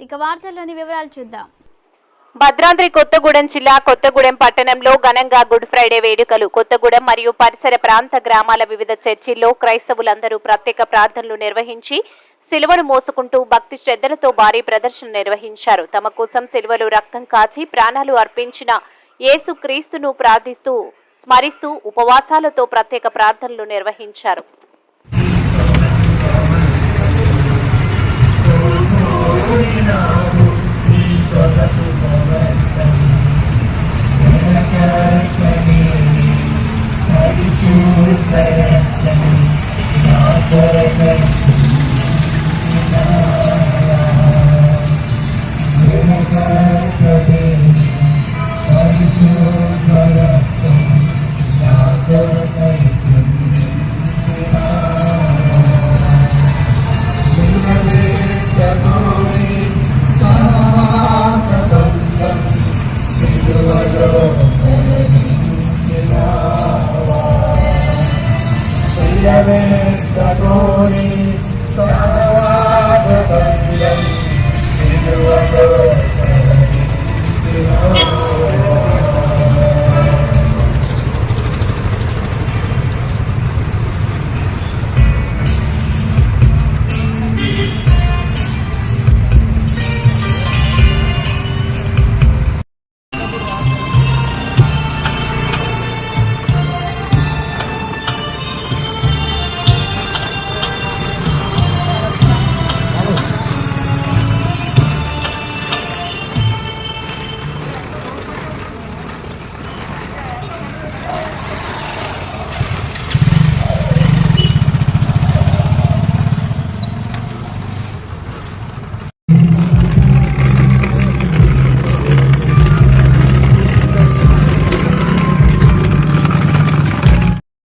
ఇక వార్తల్లోని వివరాలు చూద్దాం. భద్రాద్రి కొత్తగూడెం జిల్లా కొత్తగూడెం పట్టణంలో ఘనంగా గుడ్ ఫ్రైడే వేడుకలు. కొత్తగూడెం మరియు పరిసర ప్రాంత గ్రామాల వివిధ చర్చిల్లో క్రైస్తవులందరూ ప్రత్యేక ప్రార్థనలు నిర్వహించి సిలువను మోసుకుంటూ భక్తి శ్రద్ధలతో భారీ ప్రదర్శన నిర్వహించారు. తమ కోసం సిలువలో రక్తం కాచి ప్రాణాలు అర్పించిన యేసు క్రీస్తును ప్రార్థిస్తూ స్మరిస్తూ ఉపవాసాలతో ప్రత్యేక ప్రార్థనలు నిర్వహించారు.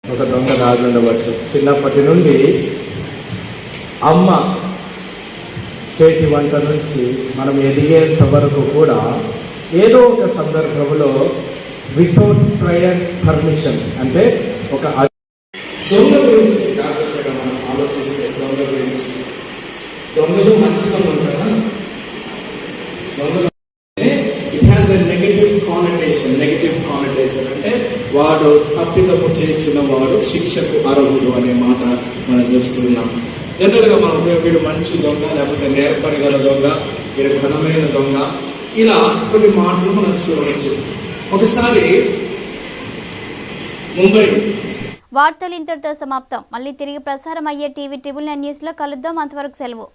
ఒక దొంగ రాజు ఉండవచ్చు. చిన్నప్పటి నుండి అమ్మ చేతి వంట నుంచి మనం ఎదిగేంత వరకు కూడా ఏదో ఒక సందర్భంలో వితౌట్ ప్రయర్ పర్మిషన్, అంటే ఒక దొంగ గురించి జాగ్రత్తగా మనం ఆలోచిస్తే దొంగలు మంచిగా ఉంటారా? దొంగలు it has a negative connotation అంటే వాడు తప్పిదము చేసిన వాడు శిక్షకు అర్హుడు అనే మాట మనం చూస్తున్నాం. జనరల్గా మనం వీడు మంచి దొంగ, లేకపోతే నేర్పరిగల దొంగ, వీడు ఘనమైన దొంగ, ఇలా కొన్ని మాటలు మనం చూడవచ్చు. ఒకసారి ముంబై వార్తలు ఇంతటితో సమాప్తం. మళ్ళీ తిరిగి ప్రసారం అయ్యే టీవీ 9 న్యూస్ లో కలుద్దాం. అంతవరకు సెలవు.